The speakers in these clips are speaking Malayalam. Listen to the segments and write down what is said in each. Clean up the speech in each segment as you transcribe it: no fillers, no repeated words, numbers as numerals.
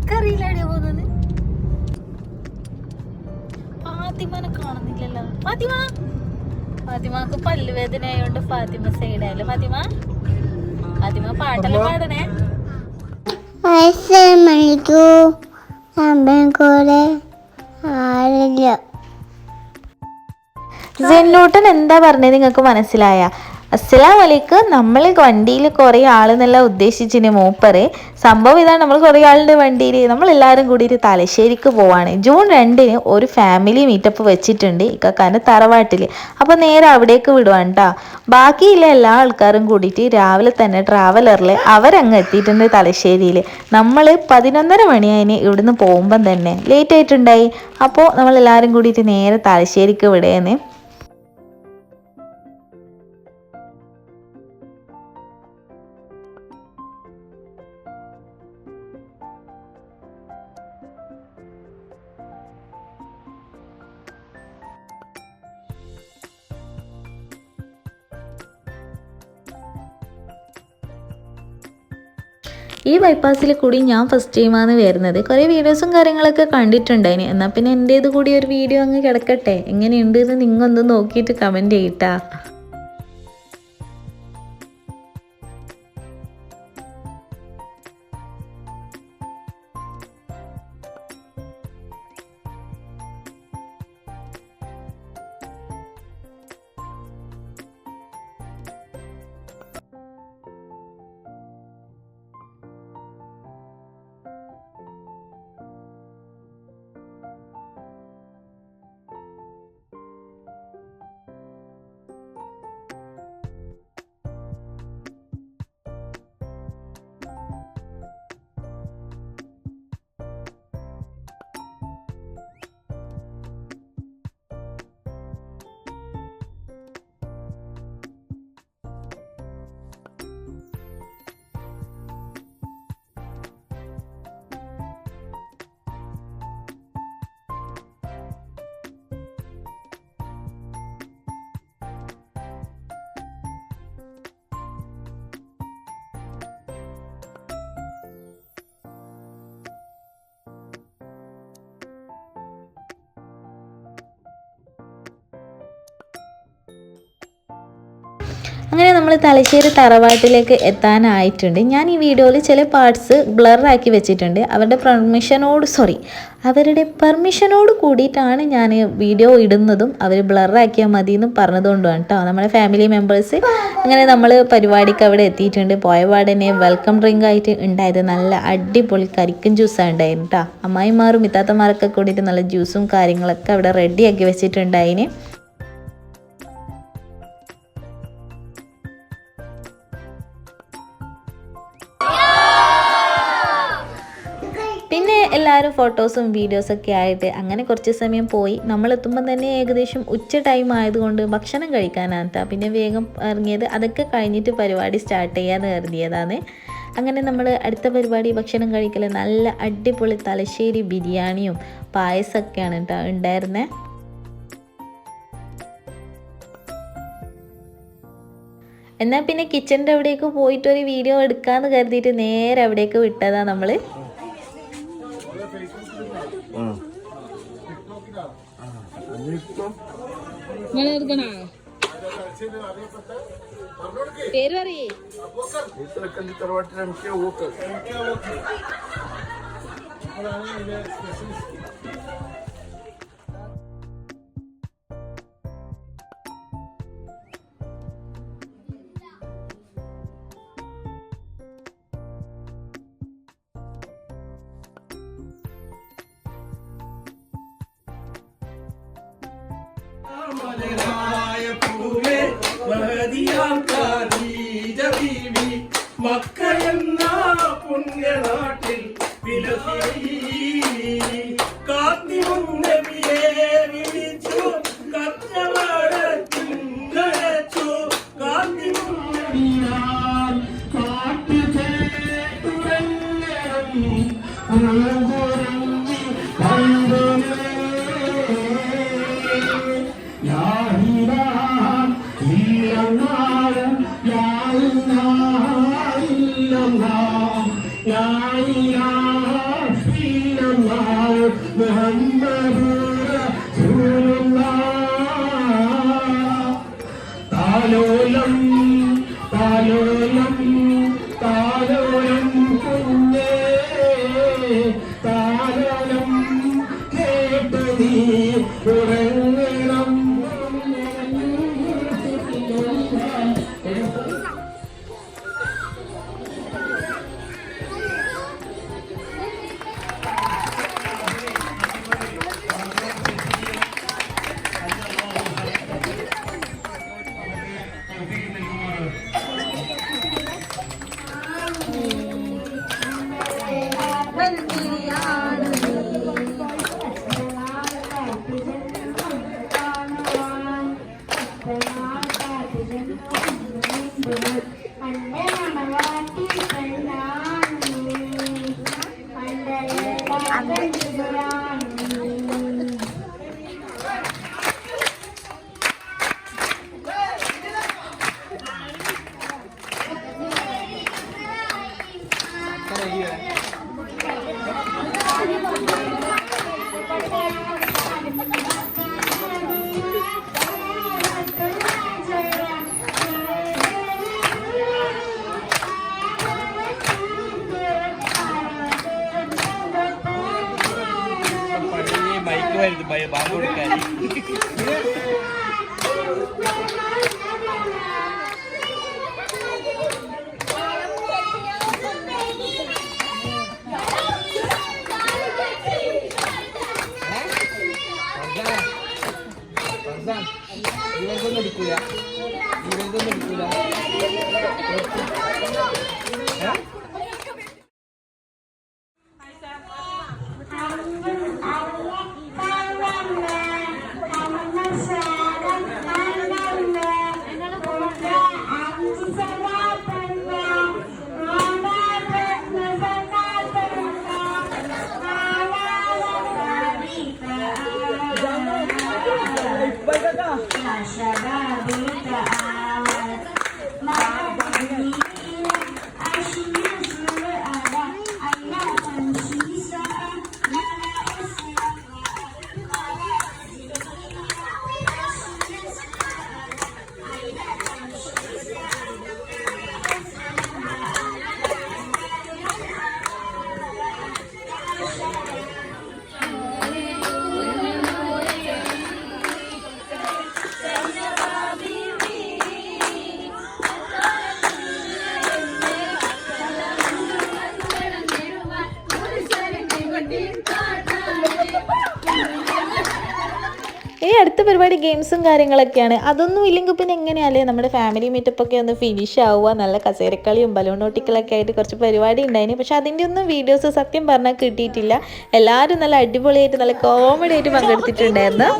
കറിയിലാടിയാ പോകുന്നത്. ഫാത്തിമനെ കാണുന്നില്ലല്ലോ. ഫാത്തിമാക്ക് പല്ലുവേദന ആയോണ്ട് ഫാത്തിമ സൈഡായല്ലോ. ഫാത്തിമ പാട്ടെല്ലാം പാടണേ. ജെന്നൂട്ടൻ എന്താ പറഞ്ഞത് നിങ്ങൾക്ക് മനസ്സിലായ? അസ്സലാമലൈക്കും. നമ്മൾ വണ്ടിയിൽ കുറേ ആളെന്നല്ല ഉദ്ദേശിച്ചിന് മൂപ്പറ്. സംഭവം ഇതാണ്, നമ്മൾ കുറേ ആളുടെ വണ്ടിയിൽ നമ്മളെല്ലാവരും കൂടിയിട്ട് തലശ്ശേരിക്ക് പോവാണ്. ജൂൺ 2-ന് ഒരു ഫാമിലി മീറ്റപ്പ് വെച്ചിട്ടുണ്ട് ഇക്കാക്കാൻ്റെ തറവാട്ടിൽ. അപ്പോൾ നേരെ അവിടേക്ക് വിടുവാണ് കേട്ടോ. ബാക്കിയുള്ള എല്ലാ ആൾക്കാരും കൂടിയിട്ട് രാവിലെ തന്നെ ട്രാവലറിൽ അവരങ്ങ് എത്തിയിട്ടുണ്ട് തലശ്ശേരിയിൽ. നമ്മൾ 11:30 മണിയായിന് ഇവിടുന്ന് പോകുമ്പം തന്നെ ലേറ്റ് ആയിട്ടുണ്ടായി. അപ്പോൾ നമ്മളെല്ലാവരും കൂടിയിട്ട് നേരെ തലശ്ശേരിക്ക് വിടുകയെന്ന്. ഈ ബൈപ്പാസിൽ കൂടി ഞാൻ ഫസ്റ്റ് ടൈമാണ് വരുന്നത്. കുറേ വീഡിയോസും കാര്യങ്ങളൊക്കെ കണ്ടിട്ടുണ്ടായിന്. എന്നാൽ പിന്നെ എൻ്റേത് കൂടി ഒരു വീഡിയോ അങ്ങ് കിടക്കട്ടെ. എങ്ങനെയുണ്ട് എന്ന് നിങ്ങൊന്ന് നോക്കിയിട്ട് കമൻറ്റ് ചെയ്യട്ടാ. അങ്ങനെ നമ്മൾ തലശ്ശേരി തറവാട്ടിലേക്ക് എത്താനായിട്ടുണ്ട്. ഞാൻ ഈ വീഡിയോയിൽ ചില പാർട്സ് ബ്ലറാക്കി വെച്ചിട്ടുണ്ട്. അവരുടെ പെർമിഷനോട് കൂടിയിട്ടാണ് ഞാൻ വീഡിയോ ഇടുന്നതും അവർ ബ്ലറാക്കിയാൽ മതി എന്നും പറഞ്ഞതുകൊണ്ടാണ് കേട്ടോ. നമ്മുടെ ഫാമിലി മെമ്പേഴ്സ് അങ്ങനെ നമ്മൾ പരിപാടിക്ക് അവിടെ എത്തിയിട്ടുണ്ട്. പോയപാടനെ വെൽക്കം ഡ്രിങ്ക് ആയിട്ട് ഉണ്ടായത് നല്ല അടിപൊളി കരിക്കൻ ജ്യൂസാണ് ഉണ്ടായിരുന്നു കേട്ടോ. അമ്മായിമാരും ഇത്താത്തമാരൊക്കെ കൂടിയിട്ട് നല്ല ജ്യൂസും കാര്യങ്ങളൊക്കെ അവിടെ റെഡിയാക്കി വെച്ചിട്ടുണ്ടായിന്. പിന്നെ എല്ലാവരും ഫോട്ടോസും വീഡിയോസൊക്കെ ആയിട്ട് അങ്ങനെ കുറച്ച് സമയം പോയി. നമ്മളെത്തുമ്പം തന്നെ ഏകദേശം ഉച്ച ടൈം ആയതുകൊണ്ട് ഭക്ഷണം കഴിക്കാനാണ് കേട്ടോ. പിന്നെ വേഗം ഇറങ്ങിയത്. അതൊക്കെ കഴിഞ്ഞിട്ട് പരിപാടി സ്റ്റാർട്ട് ചെയ്യാമെന്ന് കരുതിയതാണ്. അങ്ങനെ നമ്മൾ അടുത്ത പരിപാടി ഭക്ഷണം കഴിക്കൽ നല്ല അടിപൊളി തലശ്ശേരി ബിരിയാണിയും പായസമൊക്കെയാണ് കേട്ടോ ഉണ്ടായിരുന്നത്. എന്നാൽ പിന്നെ കിച്ചൻ്റെ അവിടേക്ക് പോയിട്ടൊരു വീഡിയോ എടുക്കാമെന്ന് കരുതിയിട്ട് നേരെ അവിടേക്ക് വിട്ടതാണ് നമ്മൾ. പേര് പറയേ. മക്കയെന്ന പുണ്യനാട്ടിൽ കാത്തിമുന്നവിയെ വിളിച്ചു കച്ചവടച്ചു കാത്തിമുന്നവിയാൽ കാട്ടു ലാ ഇലാഹ ഇല്ലല്ലാഹ് മുഹമ്മദുർ റസൂലുള്ളാഹ് താലോലം താലോലം താലോലം കുഞ്ഞേ താലോലം കേട്ട് നീ ഉറങ്ങണം. ബാങ്ക് കൊടുക്കാൻ ഇവരൊന്നും എടുക്കൂല ഇവരൊന്നും എടുക്കൂല. ഈ അടുത്ത പരിപാടി ഗെയിംസും കാര്യങ്ങളൊക്കെയാണ്. അതൊന്നും ഇല്ലെങ്കിൽ പിന്നെ എങ്ങനെയല്ലേ നമ്മുടെ ഫാമിലി മീറ്റപ്പൊക്കെ ഒന്ന് ഫിനിഷ് ആവുക. നല്ല കസേരക്കളിയും ബലൂൺ ഒട്ടിക്കലൊക്കെ ആയിട്ട് കുറച്ച് പരിപാടി ഉണ്ടായിന്. പക്ഷെ അതിൻ്റെ ഒന്നും വീഡിയോസ് സത്യം പറഞ്ഞാൽ കിട്ടിയിട്ടില്ല. എല്ലാവരും നല്ല അടിപൊളിയായിട്ട് നല്ല കോമഡി ആയിട്ട് പങ്കെടുത്തിട്ടുണ്ടായിരുന്നു.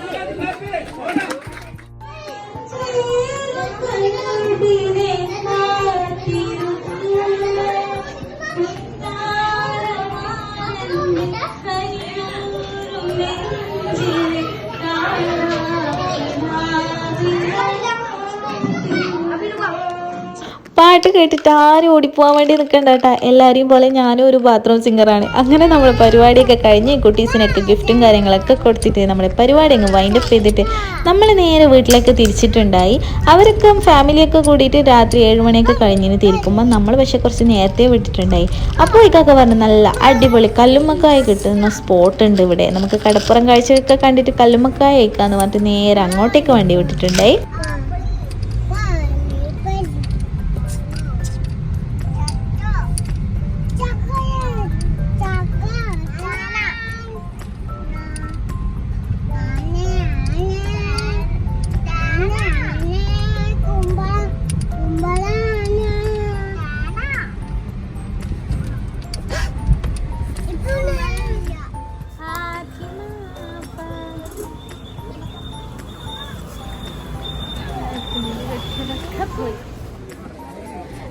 പാട്ട് കേട്ടിട്ട് ആരും ഓടിപ്പോകാൻ വേണ്ടി നിൽക്കണ്ട കേട്ടോ. എല്ലാവരെയും പോലെ ഞാനും ഒരു ബാത്റൂം സിംഗറാണ്. അങ്ങനെ നമ്മൾ പരിപാടിയൊക്കെ കഴിഞ്ഞ് കുട്ടീസിനൊക്കെ ഗിഫ്റ്റും കാര്യങ്ങളൊക്കെ കൊടുത്തിട്ട് നമ്മുടെ പരിപാടി അങ്ങ് വൈൻഡപ്പ് ചെയ്തിട്ട് നമ്മൾ നേരെ വീട്ടിലേക്ക് തിരിച്ചിട്ടുണ്ടായി. അവരൊക്കെ ഫാമിലിയൊക്കെ കൂടിയിട്ട് രാത്രി 7 മണിയൊക്കെ കഴിഞ്ഞിന് തിരിക്കുമ്പോൾ നമ്മൾ പക്ഷെ കുറച്ച് നേരത്തെ വിട്ടിട്ടുണ്ടായി. അപ്പോൾ ഇതൊക്കെ പറഞ്ഞ് നല്ല അടിപൊളി കല്ലുമ്മക്കായ കിട്ടുന്ന സ്പോട്ട് ഉണ്ട് ഇവിടെ. നമുക്ക് കടപ്പുറം കാഴ്ചയൊക്കെ കണ്ടിട്ട് കല്ലുമ്മക്കായ കഴിക്കാമെന്ന് പറഞ്ഞിട്ട് നേരെ അങ്ങോട്ടേക്ക് വണ്ടി വിട്ടിട്ടുണ്ടായി.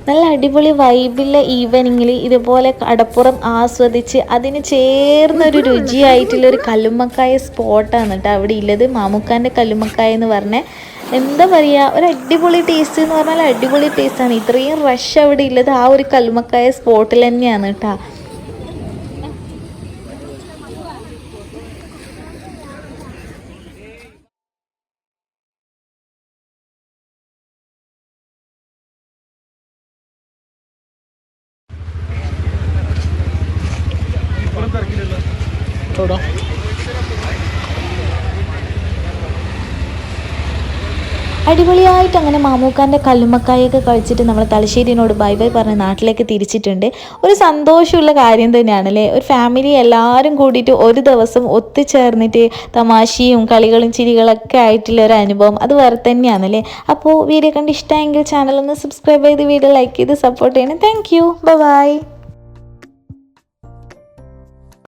നല്ല അടിപൊളി വൈബിലെ ഈവനിങ്ങിൽ ഇതുപോലെ കടപ്പുറം ആസ്വദിച്ച് അതിന് ചേർന്നൊരു രുചിയായിട്ടുള്ളൊരു കല്ലുമ്മക്കായ സ്പോട്ടാണ് കേട്ടോ അവിടെ ഉള്ളത്. മാമുക്കാൻ്റെ കല്ലുമ്മക്കായ എന്ന് പറഞ്ഞ എന്താ പറയുക, ഒരു അടിപൊളി ടേസ്റ്റ് എന്ന് പറഞ്ഞാൽ അടിപൊളി ടേസ്റ്റാണ്. ഇത്രയും റഷ് അവിടെ ഉള്ളത് ആ ഒരു കല്ലുമ്മക്കായ സ്പോട്ടിൽ തന്നെയാണ് കേട്ടോ. അടിപൊളിയായിട്ട് അങ്ങനെ മാമൂക്കാൻ്റെ കല്ലുമ്മക്കായൊക്കെ കഴിച്ചിട്ട് നമ്മൾ തലശ്ശേരിനോട് ബൈ ബൈ പറഞ്ഞ് നാട്ടിലേക്ക് തിരിച്ചിട്ടുണ്ട്. ഒരു സന്തോഷമുള്ള കാര്യം തന്നെയാണല്ലേ, ഒരു ഫാമിലി എല്ലാവരും കൂടിയിട്ട് ഒരു ദിവസം ഒത്തുചേർന്നിട്ട് തമാശയും കളികളും ചിരികളൊക്കെ ആയിട്ടുള്ള ഒരു അനുഭവം അത് വേറെ തന്നെയാണല്ലേ. അപ്പോൾ വീഡിയോ കണ്ട് ഇഷ്ടമെങ്കിൽ ചാനൽ ഒന്ന് സബ്സ്ക്രൈബ് ചെയ്ത് വീഡിയോ ലൈക്ക് ചെയ്ത് സപ്പോർട്ട് ചെയ്യണം. Thank you, by.